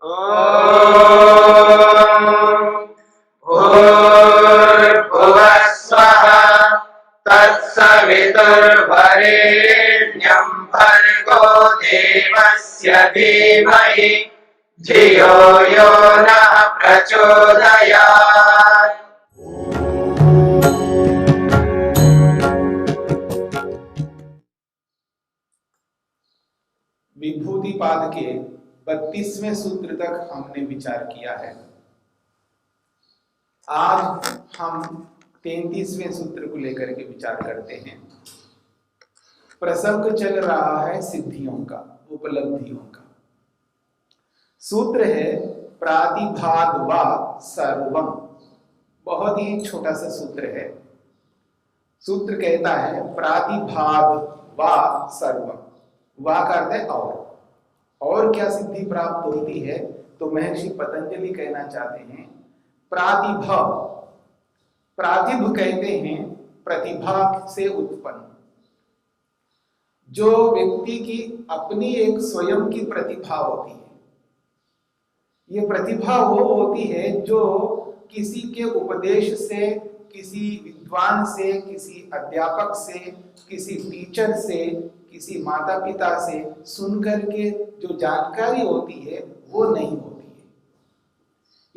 भूर्भुवः स्वः तत्सवितुर्वरेण्यं भर्गो देवस्य धीमहि धियो यो नः प्रचोदयात्। विभूतिपाद के 32वें सूत्र तक हमने विचार किया है। आज हम 33वें सूत्र को लेकर के विचार करते हैं। प्रसंग चल रहा है सिद्धियों का, उपलब्धियों का। सूत्र है प्रातिभाद्वा सर्वम। बहुत ही छोटा सा सूत्र है। सूत्र कहता है प्रातिभाद्वा सर्वम। वा का अर्थ है और क्या सिद्धि प्राप्त होती है? तो महर्षि पतंजलि कहना चाहते हैं प्रातिभा। प्रातिभ कहते हैं प्रतिभा से उत्पन्न, जो व्यक्ति की अपनी एक स्वयं की प्रतिभा होती है। ये प्रतिभा वो होती है जो किसी के उपदेश से, किसी विद्वान से, किसी अध्यापक से, किसी टीचर से, किसी माता पिता से सुन करके जो जानकारी होती है वो नहीं होती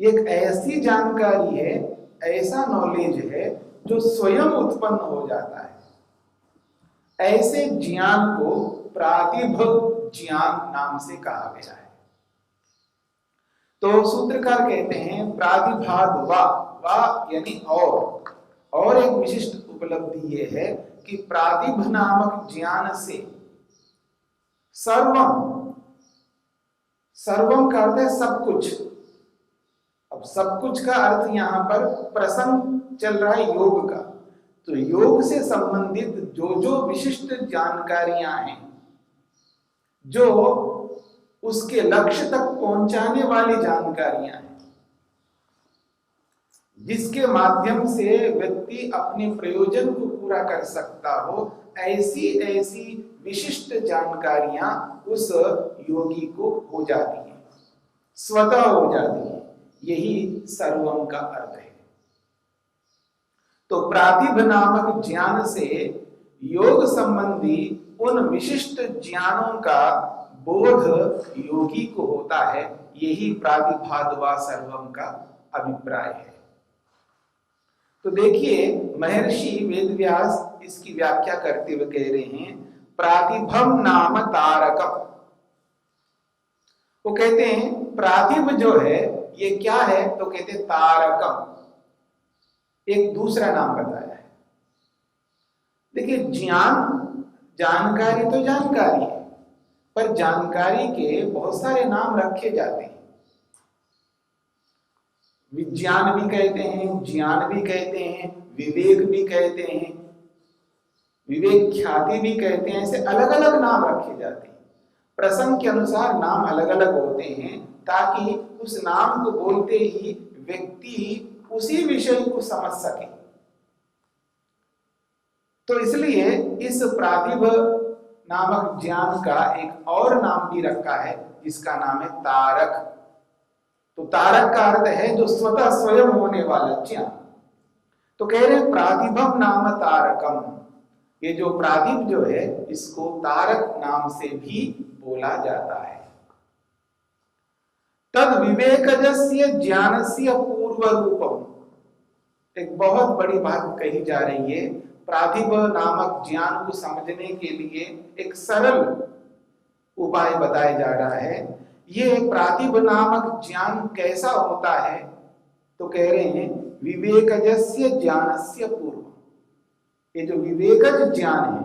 है। एक ऐसी जानकारी है, ऐसा नॉलेज है जो स्वयं उत्पन्न हो जाता है। ऐसे ज्ञान को प्रातिभ ज्ञान नाम से कहा गया है। तो सूत्रकार कहते हैं प्रातिभाद वा यानी और एक विशिष्ट उपलब्धि ये है कि प्रातिभ नामक ज्ञान से सर्वम का अर्थ है सब कुछ। अब सब कुछ का अर्थ यहां पर प्रसंग चल रहा है योग का। तो योग से संबंधित जो विशिष्ट जानकारियां हैं, जो उसके लक्ष्य तक पहुंचाने वाली जानकारियां हैं, जिसके माध्यम से व्यक्ति अपने प्रयोजन को पूरा कर सकता हो, ऐसी विशिष्ट जानकारियां उस योगी को हो जाती हैं, स्वतः हो जाती हैं। यही सर्वम का अर्थ है। तो प्रातिभ नामक ज्ञान से योग संबंधी उन विशिष्ट ज्ञानों का बोध योगी को होता है। यही प्रातिभाद्वा सर्वम का अभिप्राय है। तो देखिए महर्षि वेदव्यास इसकी व्याख्या करते हुए कह रहे हैं प्रातिभम नाम तारकम। वो कहते हैं प्रातिभ जो है ये क्या है? तो कहते हैं तारकम, एक दूसरा नाम बताया है। देखिए जानकारी तो जानकारी है, पर जानकारी के बहुत सारे नाम रखे जाते हैं। विज्ञान भी कहते हैं, ज्ञान भी कहते हैं, विवेक भी कहते हैं, विवेक ख्याति भी कहते हैं। ऐसे अलग अलग नाम रखे जाते हैं। प्रसंग के अनुसार नाम अलग अलग होते हैं ताकि उस नाम को बोलते ही व्यक्ति उसी विषय को समझ सके। तो इसलिए इस प्रातिभ नामक ज्ञान का एक और नाम भी रखा है जिसका नाम है तारक। तो तारक का अर्थ है जो स्वतः स्वयं होने वाला ज्ञान। तो कह रहे हैं प्रातिभम नाम तारकम। ये जो प्रातिभ जो है इसको तारक नाम से भी बोला जाता है। तद विवेकजस्य ज्ञानस्य पूर्व रूपम। एक बहुत बड़ी बात कही जा रही है। प्रातिभ नामक ज्ञान को समझने के लिए एक सरल उपाय बताया जा रहा है। ये प्रातिभ नामक ज्ञान कैसा होता है? तो कह रहे हैं विवेकजस्य ज्ञानस्य पूर्व। ये जो विवेकज ज्ञान है,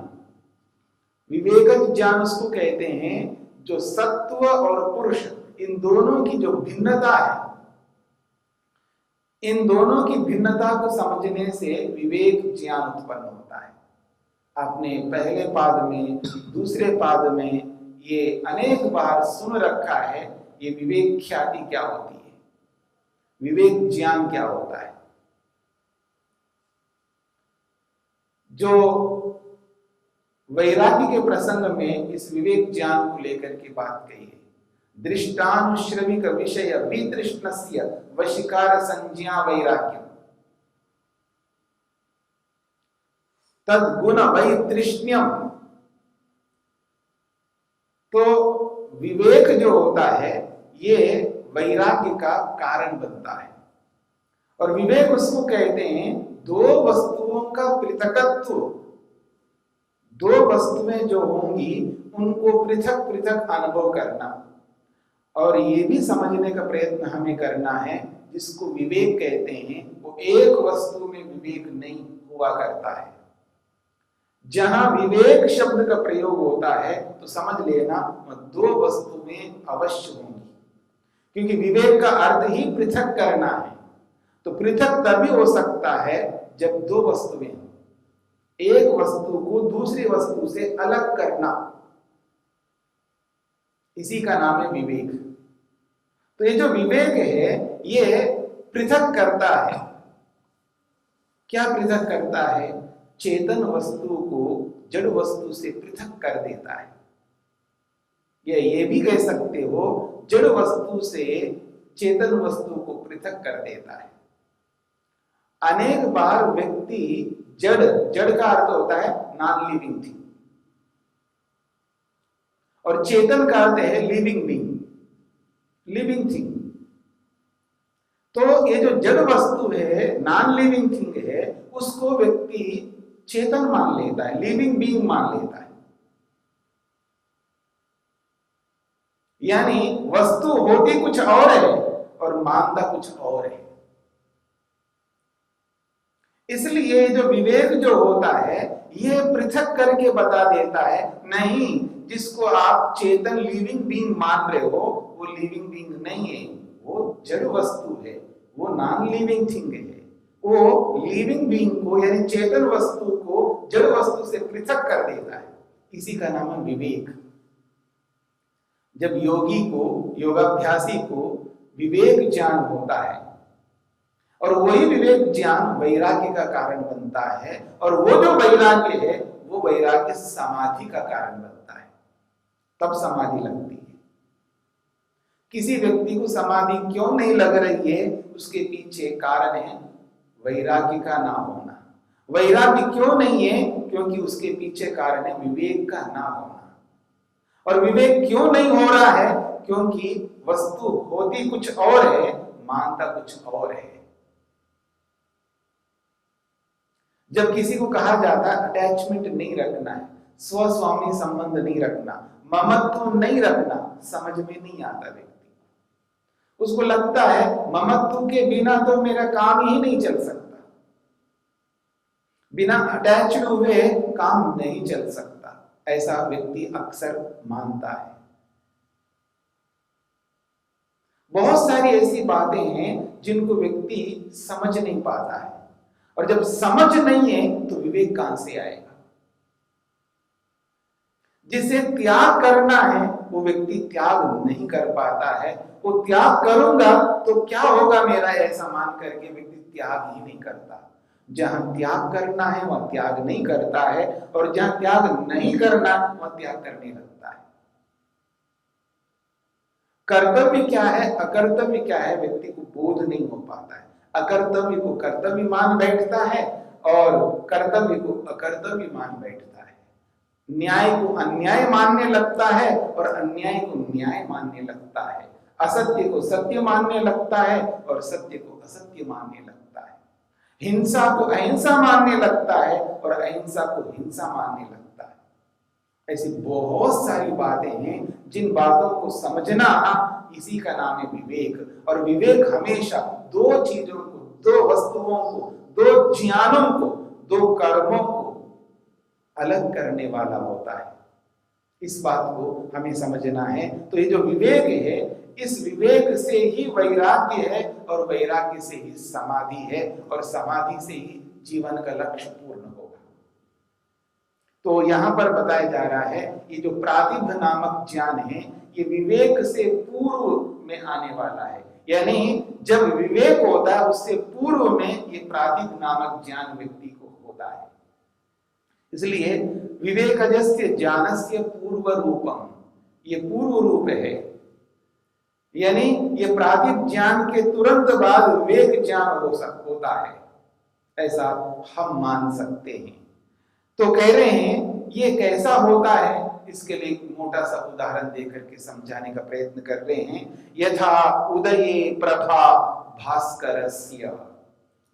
विवेकज ज्ञान उसको कहते हैं जो सत्व और पुरुष इन दोनों की जो भिन्नता है, इन दोनों की भिन्नता को समझने से विवेक ज्ञान उत्पन्न होता है। आपने पहले पाद में, दूसरे पाद में ये अनेक बार सुन रखा है ये विवेक ख्याति क्या होती है, विवेक ज्ञान क्या होता है। जो वैराग्य के प्रसंग में इस विवेक ज्ञान को लेकर के बात कही है। दृष्टानुश्रविक विषय वितृष्णस्य वशीकार संज्ञा वैराग्यम तद्गुण वैतृष्ण्यम। तो विवेक जो होता है ये वैराग्य का कारण बनता है। और विवेक उसको कहते हैं दो वस्तुओं का पृथकत्व। दो वस्तुएं जो होंगी उनको पृथक पृथक अनुभव करना, और ये भी समझने का प्रयत्न हमें करना है जिसको विवेक कहते हैं वो एक वस्तु में विवेक नहीं हुआ करता है। जहां विवेक शब्द का प्रयोग होता है तो समझ लेना वह दो वस्तुएं अवश्य होंगी, क्योंकि विवेक का अर्थ ही पृथक करना है। तो पृथक तभी हो सकता है जब दो वस्तुएं, एक वस्तु को दूसरी वस्तु से अलग करना, इसी का नाम है विवेक। तो ये जो विवेक है ये पृथक करता है। क्या पृथक करता है? चेतन वस्तु को जड़ वस्तु से पृथक कर देता है। या ये भी कह सकते हो जड़ वस्तु से चेतन वस्तु को पृथक कर देता है। अनेक बार व्यक्ति जड़ का अर्थ होता है नॉन लिविंग थिंग, और चेतन का अर्थ है लिविंग बीइंग, लिविंग थिंग। तो ये जो जड़ वस्तु है, नॉन लिविंग थिंग है, उसको व्यक्ति चेतन मान लेता है, लिविंग बीइंग मान लेता है। यानी वस्तु होती कुछ और है और मानता कुछ और है। इसलिए जो विवेक जो होता है ये पृथक करके बता देता है, नहीं जिसको आप चेतन लिविंग बीइंग मान रहे हो वो लिविंग बीइंग नहीं है, वो जड़ वस्तु है, वो नॉन लिविंग थिंग है। वो लिविंग बीइंग को यानी चेतन वस्तु को जड़ वस्तु से पृथक कर देता है। इसी का नाम है विवेक। जब योगी को, योगाभ्यासी को विवेक ज्ञान होता है और वही विवेक ज्ञान वैराग्य का कारण बनता है, और वो जो वैराग्य है वो वैराग्य समाधि का कारण बनता है, तब समाधि लगती है। किसी व्यक्ति को समाधि क्यों नहीं लग रही है, उसके पीछे कारण है वैराग्य का ना होना। वैराग्य क्यों नहीं है? क्योंकि उसके पीछे कारण है विवेक का ना होना। और विवेक क्यों नहीं हो रहा है? क्योंकि वस्तु होती कुछ और है, मानता कुछ और है। जब किसी को कहा जाता है अटैचमेंट नहीं रखना है, स्वस्वामी संबंध नहीं रखना, ममत्व नहीं रखना, समझ में नहीं आता व्यक्ति। उसको लगता है ममत्व के बिना तो मेरा काम ही नहीं चल सकता, बिना अटैच्ड हुए काम नहीं चल सकता, ऐसा व्यक्ति अक्सर मानता है। बहुत सारी ऐसी बातें हैं जिनको व्यक्ति समझ नहीं पाता है, और जब समझ नहीं है तो विवेक कहां से आएगा? जिसे त्याग करना है वो व्यक्ति त्याग नहीं कर पाता है। वो त्याग करूंगा तो क्या होगा मेरा, ऐसा मान करके व्यक्ति त्याग ही नहीं करता। जहां त्याग करना है वह त्याग नहीं करता है, और जहां त्याग नहीं करना वह त्याग करने लगता है। कर्तव्य क्या है, अकर्तव्य क्या है, व्यक्ति को बोध नहीं हो पाता है। अकर्तव्य को कर्तव्य मान बैठता है और कर्तव्य को अकर्तव्य मान बैठता है। न्याय को अन्याय मानने लगता है और अन्याय को न्याय मानने लगता है। असत्य को सत्य मानने लगता है और सत्य को असत्य मानने लगता है। हिंसा को अहिंसा मानने लगता है और अहिंसा को हिंसा मानने लगता है। ऐसी बहुत सारी बातें हैं जिन बातों को समझना, इसी का नाम है विवेक। और विवेक हमेशा दो चीजों को, दो वस्तुओं को, दो ज्ञानों को, दो कर्मों को अलग करने वाला होता है। इस बात को हमें समझना है। तो ये जो विवेक है, इस विवेक से ही वैराग्य है और वैराग्य से ही समाधि है और समाधि से ही जीवन का लक्ष्य पूर्ण होगा। तो यहां पर बताया जा रहा है ये जो प्रातिभ नामक ज्ञान है ये विवेक से पूर्व में आने वाला है। यानी जब विवेक होता है उससे पूर्व में ये प्रातिभ नामक ज्ञान व्यक्ति को होता है। इसलिए विवेकजस्य ज्ञानस्य पूर्व रूपम, ये पूर्व रूप है। यानी ये प्रातिभ ज्ञान के तुरंत बाद विवेक ज्ञान होता है, ऐसा हम मान सकते हैं। तो कह रहे हैं ये कैसा होता है, इसके लिए एक मोटा सा उदाहरण देकर के समझाने का प्रयत्न कर रहे हैं। यथा उदये प्रभा भास्करस्य,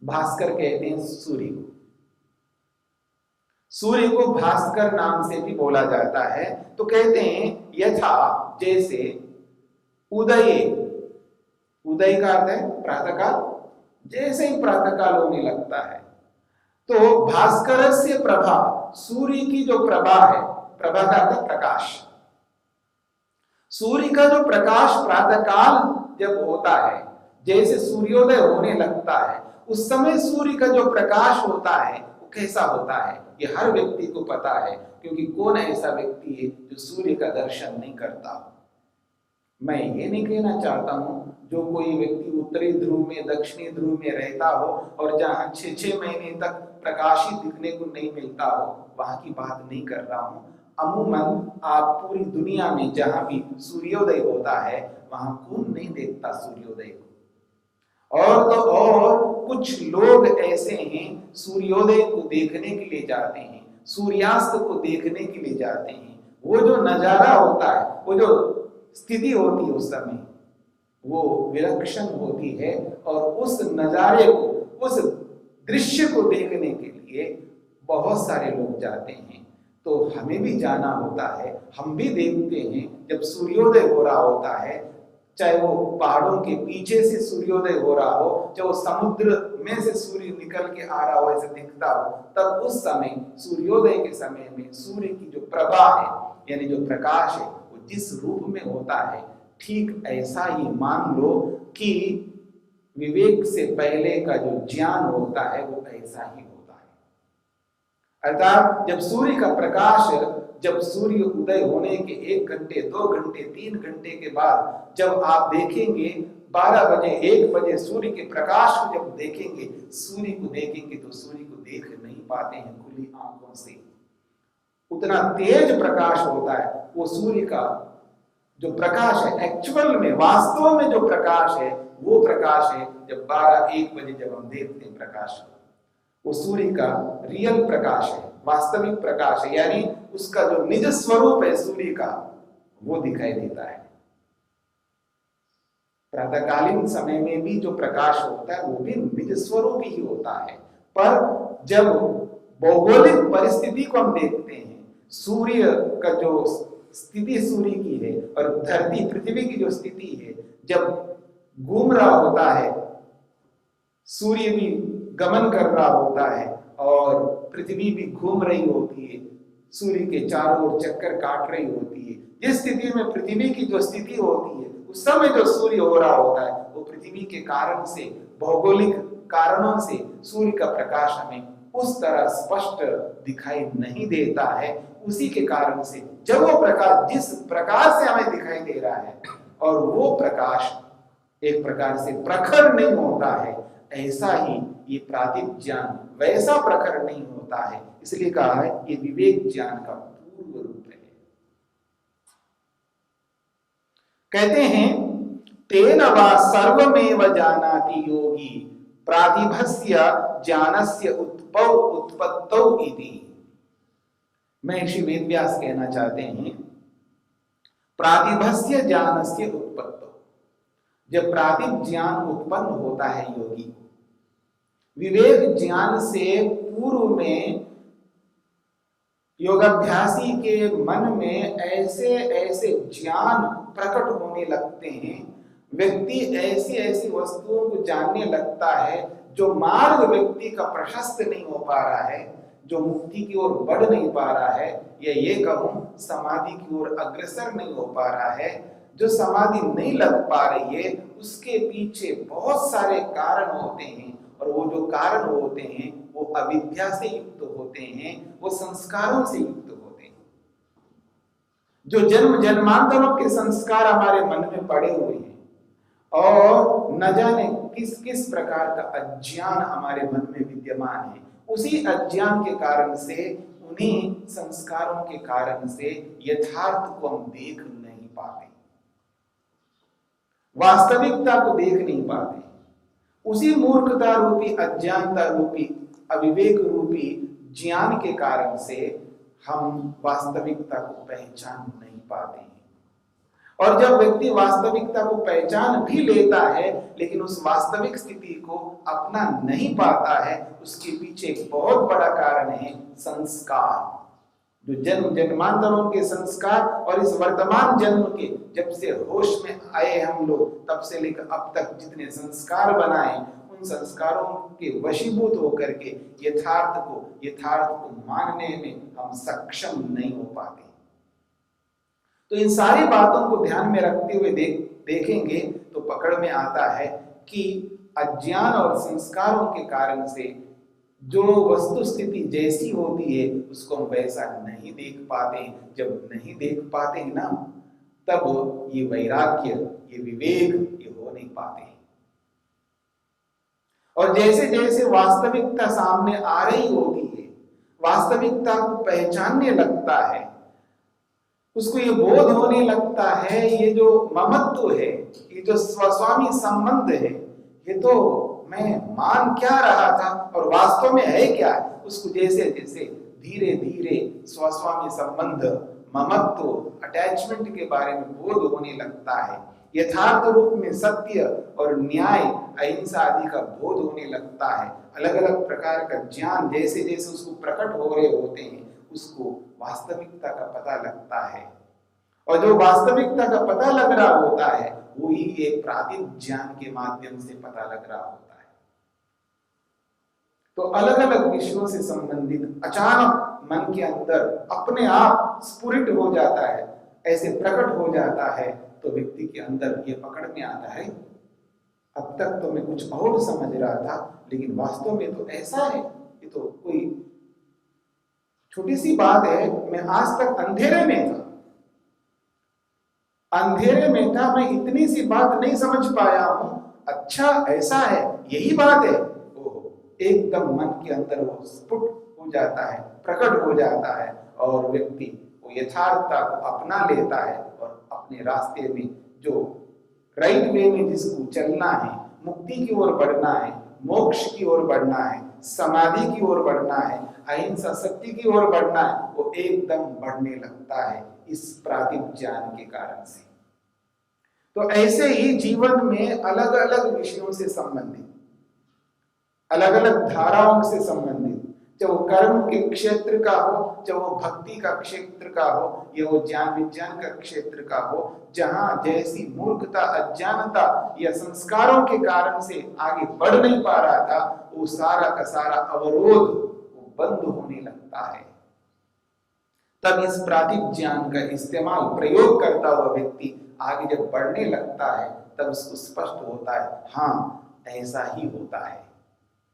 भास्कर कहते हैं सूर्य को, सूर्य को भास्कर नाम से भी बोला जाता है। तो कहते हैं यथा जैसे उदय, उदय का अर्थ है प्रातःकाल, जैसे ही प्रातःकाल होने लगता है तो भास्कर से प्रभा, सूर्य की जो प्रभा है, प्रभा का अर्थ प्रकाश, सूर्य का जो प्रकाश प्रातःकाल जब होता है, जैसे सूर्योदय होने लगता है, उस समय सूर्य का जो प्रकाश होता है वो कैसा होता है, ये हर व्यक्ति को पता है, क्योंकि कौन ऐसा व्यक्ति है जो सूर्य का दर्शन नहीं करता। मैं ये नहीं कहना चाहता हूं जो कोई व्यक्ति उत्तरी ध्रुव में दक्षिणी ध्रुव में रहता हो और जहां 6-6 महीने तक प्रकाश ही दिखने को नहीं मिलता हो, वहां की बात नहीं कर रहा हूं। अमूमन आप पूरी दुनिया में जहां भी सूर्योदय होता है वहां कौन नहीं देखता सूर्योदय को। और तो और कुछ लोग ऐसे हैं सूर्योदय को देखने के लिए जाते हैं, सूर्यास्त को देखने के लिए जाते हैं। वो जो नजारा होता है, वो जो स्थिति होती है उस समय, वो विलक्षण होती है, और उस नजारे को, उस दृश्य को देखने के लिए बहुत सारे लोग जाते हैं। तो हमें भी जाना होता है, हम भी देखते हैं जब सूर्योदय हो रहा होता है, चाहे वो पहाड़ों के पीछे से सूर्योदय हो रहा हो, चाहे वो समुद्र में से सूर्य निकल के आ रहा हो, ऐसे दिखता हो, तब उस समय सूर्योदय के समय में सूर्य की जो प्रभा है, यानी जो प्रकाश है, वो जिस रूप में होता है, ठीक ऐसा ही मान लो कि विवेक से पहले का जो ज्ञान होता है वो ऐसा ही होता है। अर्थात जब सूर्य का प्रकाश, जब सूर्य उदय होने के 1 घंटे 2 घंटे 3 घंटे के बाद जब आप देखेंगे 12 बजे 1 बजे सूर्य के प्रकाश को जब देखेंगे, सूर्य को देखेंगे तो सूर्य को देख नहीं पाते हैं खुली आंखों से, उतना तेज प्रकाश होता है। वो सूर्य का जो प्रकाश है, एक्चुअल में वास्तव में जो प्रकाश है, वो प्रकाश है जब 12-1 बजे जब हम देखते हैं प्रकाश को, वो सूर्य का रियल प्रकाश है, वास्तविक प्रकाश है, यानी उसका जो निज स्वरूप है सूर्य का, वो दिखाई देता है। प्रातःकालीन समय में भी जो प्रकाश होता है वो भी निज स्वरूप ही होता है। पर जब भौगोलिक परिस्थिति को हम देखते हैं, सूर्य का जो स्थिति सूर्य की है और धरती पृथ्वी की जो स्थिति है, जब घूम रहा होता है, सूर्य भी गमन कर रहा होता है और पृथ्वी भी घूम रही होती है, सूर्य के चारों ओर चक्कर काट रही होती है, जिस स्थिति में पृथ्वी की जो स्थिति होती है, उस समय जो सूर्य हो रहा होता है, वो पृथ्वी के कारण से, भौगोलिक कारणों से सूर्य का प्रकाश हमें उस तरह स्पष्ट दिखाई नहीं देता है। उसी के कारण से जब वो प्रकाश जिस प्रकार से हमें दिखाई दे रहा है और वो प्रकाश एक प्रकार से प्रखर नहीं होता है, ऐसा ही ये प्रातिभ ज्ञान वैसा प्रखर नहीं होता है। इसलिए कहा है ये विवेक ज्ञान का पूर्व रूप है। कहते हैं तेन वा सर्वमेव जानाति योगी प्रातिभस्य ज्ञानस्य उत्पत्तौ इति। महर्षि वेदव्यास कहना चाहते हैं प्रातिभस्य ज्ञानस्य उत्पत्तौ, जब प्रातिभ ज्ञान उत्पन्न होता है योगी को, विवेक ज्ञान से पूर्व में योगाभ्यासी के मन में ऐसे ऐसे ज्ञान प्रकट होने लगते हैं, व्यक्ति ऐसी ऐसी वस्तुओं को जानने लगता है जो मार्ग व्यक्ति का प्रशस्त नहीं हो पा रहा है, जो मुक्ति की ओर बढ़ नहीं पा रहा है, या ये कहूं समाधि की ओर अग्रसर नहीं हो पा रहा है। जो समाधि नहीं लग पा रही है उसके पीछे बहुत सारे कारण होते हैं, और वो जो कारण होते हैं वो अविद्या से युक्त होते हैं, वो संस्कारों से युक्त होते हैं। जो जन्म जन्मांतरों के संस्कार हमारे मन में पड़े हुए हैं और न जाने किस किस प्रकार का अज्ञान हमारे मन में विद्यमान है, उसी अज्ञान के कारण से, उन्हीं संस्कारों के कारण से यथार्थ को हम देख नहीं पाते। वास्तविकता को देख नहीं पाते। उसी मूर्खता रूपी, अज्ञानता रूपी, अविवेक रूपी ज्ञान के कारण से हम वास्तविकता को पहचान नहीं पाते हैं। और जब व्यक्ति वास्तविकता को पहचान भी लेता है लेकिन उस वास्तविक स्थिति को अपना नहीं पाता है, उसके पीछे एक बहुत बड़ा कारण है संस्कार। जो जन्म जन्मांतरों के संस्कार और इस वर्तमान जन्म के, जब से होश में आए हम लोग तब से लेकर अब तक जितने संस्कार बनाए, उन संस्कारों के वशीभूत होकर के यथार्थ को मानने में हम सक्षम नहीं हो पाते। तो इन सारी बातों को ध्यान में रखते हुए देखेंगे तो पकड़ में आता है कि अज्ञान और संस्कारों के कारण से जो वस्तु स्थिति जैसी होती है उसको हम वैसा नहीं देख पाते। जब नहीं देख पाते हैं ना, तब ये वैराग्य, ये विवेक, ये हो नहीं पाते। और जैसे जैसे वास्तविकता सामने आ रही होती है, वास्तविकता को पहचानने लगता है, उसको ये बोध होने लगता है, ये जो ममत्व है, ये जो स्वस्वामी संबंध है, ये तो मैं मान क्या रहा था और वास्तव में है क्या है, उसको जैसे जैसे धीरे धीरे स्वस्वामी संबंध, ममत्व, अटैचमेंट के बारे में बोध होने लगता है, यथार्थ रूप में सत्य और न्याय, अहिंसा आदि का बोध होने लगता है। अलग अलग प्रकार का ज्ञान जैसे जैसे उसको प्रकट हो रहे होते हैं, उसको वास्तविकता का पता लगता है। और जो वास्तविकता का पता लग रहा होता है वो ही एक प्रातिभ ज्ञान के माध्यम से पता लग रहा होता है। तो अलग अलग विषयों से संबंधित अचानक मन के अंदर अपने आप स्फुरित हो जाता है, ऐसे प्रकट हो जाता है, तो व्यक्ति के अंदर ये पकड़ में आता है, अब तक तो मैं कुछ और समझ रहा था लेकिन वास्तव में तो ऐसा है, ये तो कोई छोटी सी बात है। मैं आज तक अंधेरे में था, मैं इतनी सी बात नहीं समझ पाया हूं, अच्छा ऐसा है, यही बात है। ओहो, एकदम मन के अंदर वो स्फुट हो जाता है, प्रकट हो जाता है और व्यक्ति वो यथार्थता को अपना लेता है और अपने रास्ते में जो राइट वे में जिसको चलना है, मुक्ति की ओर बढ़ना है, मोक्ष की ओर बढ़ना है, समाधि की ओर बढ़ना है, अहिंसा शक्ति की ओर बढ़ना है, वो एकदम बढ़ने लगता है इस प्रातिभ ज्ञान के कारण से। तो ऐसे ही जीवन में अलग अलग विषयों से संबंधित, अलग अलग धाराओं से संबंधित, चाहे वो कर्म के क्षेत्र का हो, चाहे वो भक्ति का क्षेत्र का हो, या वो ज्ञान विज्ञान का क्षेत्र का हो, जहां जैसी मूर्खता, अज्ञानता या संस्कारों के कारण से आगे बढ़ नहीं पा रहा था, वो सारा का सारा अवरोध वो बंद होने लगता है। तब इस प्रातिभ ज्ञान का इस्तेमाल, प्रयोग करता हुआ व्यक्ति आगे जब बढ़ने लगता है, तब उसको स्पष्ट होता है, हाँ ऐसा ही होता है।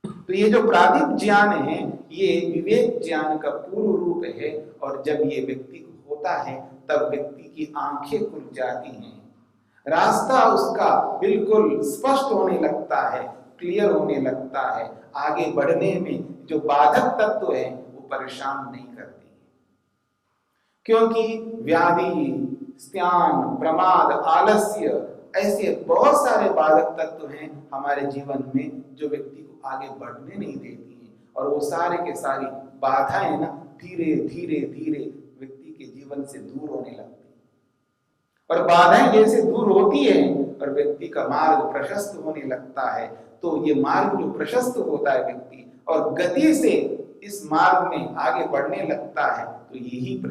तो ये जो प्रातिभ ज्ञान है, ये विवेक ज्ञान का पूर्व रूप है। और जब ये व्यक्ति को होता है, तब व्यक्ति की आंखें खुल जाती हैं, रास्ता उसका बिल्कुल स्पष्ट होने लगता है, क्लियर होने लगता है। आगे बढ़ने में जो बाधक तत्व है वो परेशान नहीं करते, क्योंकि व्याधि, स्त्यान, प्रमाद, आलस्य, ऐसे बहुत सारे बाधक तत्व हैं हमारे जीवन में जो व्यक्ति को आगे बढ़ने नहीं देती हैं। और वो सारे के सारी बाधाएं ना धीरे धीरे धीरे व्यक्ति के जीवन से दूर होने लगती हैं। और बाधाएं जैसे दूर होती है और व्यक्ति का मार्ग प्रशस्त होने लगता है, तो ये मार्ग जो प्रशस्त होता है व्यक्ति और गति से इस मार्ग में आगे बढ़ने लगता है, तो यही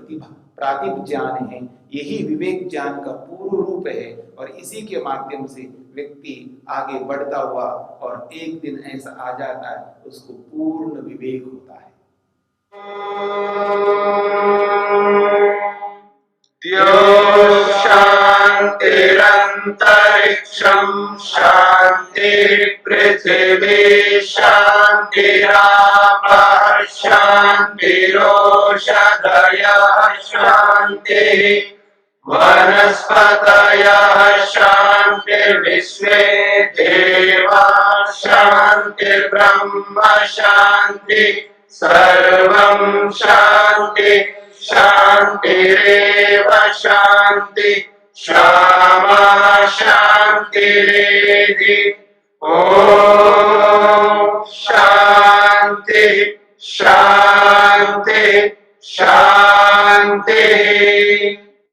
प्रातिभ ज्ञान है, यही विवेक ज्ञान का पूर्व रूप है। और इसी के माध्यम से व्यक्ति आगे बढ़ता हुआ और एक दिन ऐसा आ जाता है उसको पूर्ण विवेक होता है। शांतिरंतरिक्षं शांति पृथिवी शांतिरापः शांतिरोषधयः शांति वनस्पतयः शांतिर्विश्वे देवाः शांतिर्ब्रह्म शांति सर्वं शांति शांतिरेव शांति क्षमा शान्तिरेधि ॐ शान्ति शान्ति शान्तिः